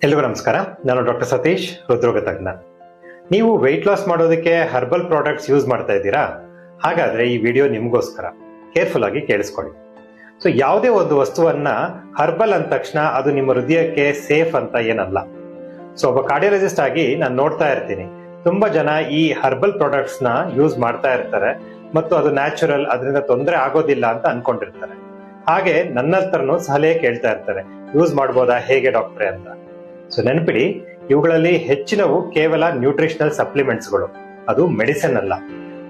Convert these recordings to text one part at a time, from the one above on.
ಎಲ್ರಿಗೂ ನಮಸ್ಕಾರ. ನಾನು ಡಾಕ್ಟರ್ ಸತೀಶ್, ಹೃದ್ರೋಗ ತಜ್ಞ. ನೀವು ವೆಯ್ಟ್ ಲಾಸ್ ಮಾಡೋದಕ್ಕೆ ಹರ್ಬಲ್ ಪ್ರಾಡಕ್ಟ್ಸ್ ಯೂಸ್ ಮಾಡ್ತಾ ಇದ್ದೀರಾ? ಹಾಗಾದ್ರೆ ಈ ವಿಡಿಯೋ ನಿಮಗೋಸ್ಕರ. ಕೇರ್ಫುಲ್ ಆಗಿ ಕೇಳಿಸ್ಕೊಳ್ಳಿ. ಸೊ ಯಾವುದೇ ಒಂದು ವಸ್ತುವನ್ನ ಹರ್ಬಲ್ ಅಂದ ತಕ್ಷಣ ಅದು ನಿಮ್ಮ ಹೃದಯಕ್ಕೆ ಸೇಫ್ ಅಂತ ಏನಲ್ಲ. ಸೊ ಒಬ್ಬ ಕಾರ್ಡಿಯಾಲಜಿಸ್ಟ್ ಆಗಿ ನಾನು ನೋಡ್ತಾ ಇರ್ತೀನಿ, ತುಂಬಾ ಜನ ಈ ಹರ್ಬಲ್ ಪ್ರಾಡಕ್ಟ್ಸ್ ನ ಯೂಸ್ ಮಾಡ್ತಾ ಇರ್ತಾರೆ ಮತ್ತು ಅದು ನ್ಯಾಚುರಲ್, ಅದರಿಂದ ತೊಂದರೆ ಆಗೋದಿಲ್ಲ ಅಂತ ಅನ್ಕೊಂಡಿರ್ತಾರೆ. ಹಾಗೆ ನನ್ನ ಹತ್ರನೂ ಸಲಹೆ ಕೇಳ್ತಾ ಇರ್ತಾರೆ, ಯೂಸ್ ಮಾಡ್ಬೋದಾ, ಹೇಗೆ ಡಾಕ್ಟ್ರೆ ಅಂತ. ಸೊ ನೆನಪಿಡಿ, ಇವುಗಳಲ್ಲಿ ಹೆಚ್ಚಿನವು ಕೇವಲ ನ್ಯೂಟ್ರಿಷನಲ್ ಸಪ್ಲಿಮೆಂಟ್ಸ್ಗಳು, ಅದು ಮೆಡಿಸಿನ್ ಅಲ್ಲ.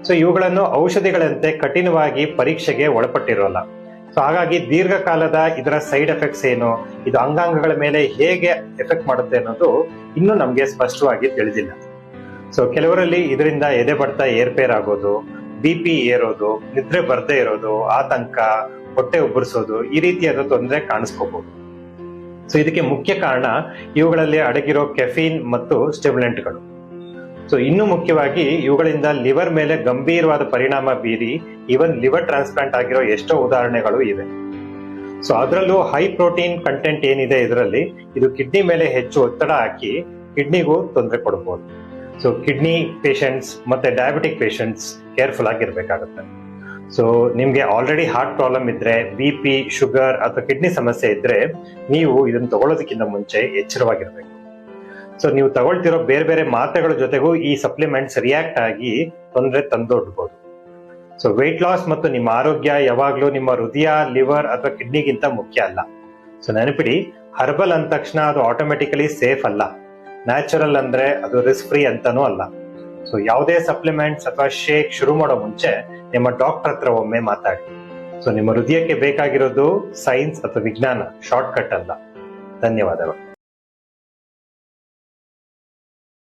ಸೊ ಇವುಗಳನ್ನು ಔಷಧಿಗಳಂತೆ ಕಠಿಣವಾಗಿ ಪರೀಕ್ಷೆಗೆ ಒಳಪಟ್ಟಿರೋಲ್ಲ. ಸೊ ಹಾಗಾಗಿ ದೀರ್ಘಕಾಲದ ಇದರ ಸೈಡ್ ಎಫೆಕ್ಟ್ಸ್ ಏನು, ಇದು ಅಂಗಾಂಗಗಳ ಮೇಲೆ ಹೇಗೆ ಎಫೆಕ್ಟ್ ಮಾಡುತ್ತೆ ಅನ್ನೋದು ಇನ್ನೂ ನಮ್ಗೆ ಸ್ಪಷ್ಟವಾಗಿ ತಿಳಿದಿಲ್ಲ. ಸೊ ಕೆಲವರಲ್ಲಿ ಇದರಿಂದ ಎದೆ ಬಡ್ತ ಏರ್ಪೇರ್ ಆಗೋದು, BP ಏರೋದು, ನಿದ್ರೆ ಬರ್ದೇ ಇರೋದು, ಆತಂಕ, ಹೊಟ್ಟೆ ಉಬ್ಬರಿಸೋದು, ಈ ರೀತಿಯಾದ ತೊಂದರೆ ಕಾಣಿಸ್ಕೋಬಹುದು. ಸೊ ಇದಕ್ಕೆ ಮುಖ್ಯ ಕಾರಣ ಇವುಗಳಲ್ಲಿ ಅಡಗಿರೋ ಕೆಫೀನ್ ಮತ್ತು ಸ್ಟಿಮ್ಯುಲೆಂಟ್ಗಳು. ಸೊ ಇನ್ನು ಮುಖ್ಯವಾಗಿ ಇವುಗಳಿಂದ ಲಿವರ್ ಮೇಲೆ ಗಂಭೀರವಾದ ಪರಿಣಾಮ ಬೀರಿ ಈವನ್ ಲಿವರ್ ಟ್ರಾನ್ಸ್ಪ್ಲಾಂಟ್ ಆಗಿರೋ ಎಷ್ಟೋ ಉದಾಹರಣೆಗಳು ಇವೆ. ಸೊ ಅದರಲ್ಲೂ ಹೈ ಪ್ರೋಟೀನ್ ಕಂಟೆಂಟ್ ಏನಿದೆ ಇದರಲ್ಲಿ, ಇದು ಕಿಡ್ನಿ ಮೇಲೆ ಹೆಚ್ಚು ಒತ್ತಡ ಹಾಕಿ ಕಿಡ್ನಿಗೂ ತೊಂದರೆ ಕೊಡಬಹುದು. ಸೊ ಕಿಡ್ನಿ ಪೇಷಂಟ್ಸ್ ಮತ್ತೆ ಡಯಾಬಿಟಿಕ್ ಪೇಷಂಟ್ಸ್ ಕೇರ್ಫುಲ್ ಆಗಿರ್ಬೇಕಾಗುತ್ತೆ. ಸೊ ನಿಮ್ಗೆ ಆಲ್ರೆಡಿ ಹಾರ್ಟ್ ಪ್ರಾಬ್ಲಮ್ ಇದ್ರೆ, BP, ಶುಗರ್ ಅಥವಾ ಕಿಡ್ನಿ ಸಮಸ್ಯೆ ಇದ್ರೆ ನೀವು ಇದನ್ನು ತಗೊಳ್ಳೋದಕ್ಕಿಂತ ಮುಂಚೆ ಎಚ್ಚರವಾಗಿರ್ಬೇಕು. ಸೊ ನೀವು ತಗೊಳ್ತಿರೋ ಬೇರೆ ಬೇರೆ ಮಾತ್ರೆಗಳ ಜೊತೆಗೂ ಈ ಸಪ್ಲಿಮೆಂಟ್ಸ್ ರಿಯಾಕ್ಟ್ ಆಗಿ ತೊಂದರೆ ತಂದೊಡ್ಬಹುದು. ಸೊ ವೆಯ್ಟ್ ಲಾಸ್ ಮತ್ತು ನಿಮ್ಮ ಆರೋಗ್ಯ ಯಾವಾಗ್ಲೂ ನಿಮ್ಮ ಹೃದಯ, ಲಿವರ್ ಅಥವಾ ಕಿಡ್ನಿಗಿಂತ ಮುಖ್ಯ ಅಲ್ಲ. ಸೊ ನೆನಪಿಡಿ, ಹರ್ಬಲ್ ಅಂದ ತಕ್ಷಣ ಅದು ಆಟೋಮೆಟಿಕಲಿ ಸೇಫ್ ಅಲ್ಲ. ನ್ಯಾಚುರಲ್ ಅಂದ್ರೆ ಅದು ರಿಸ್ಕ್ ಫ್ರೀ ಅಂತಾನೂ ಅಲ್ಲ. ಸೊ ಯಾವುದೇ ಸಪ್ಲಿಮೆಂಟ್ಸ್ ಅಥವಾ ಶೇಕ್ ಶುರು ಮಾಡೋ ಮುಂಚೆ ನಿಮ್ಮ ಡಾಕ್ಟರ್ ಹತ್ರ ಒಮ್ಮೆ ಮಾತಾಡಿ. ಸೊ ನಿಮ್ಮ ಹೃದಯಕ್ಕೆ ಬೇಕಾಗಿರೋದು ಸೈನ್ಸ್ ಅಥವಾ ವಿಜ್ಞಾನ, ಶಾರ್ಟ್ ಕಟ್ ಅಲ್ಲ. ಧನ್ಯವಾದಗಳು.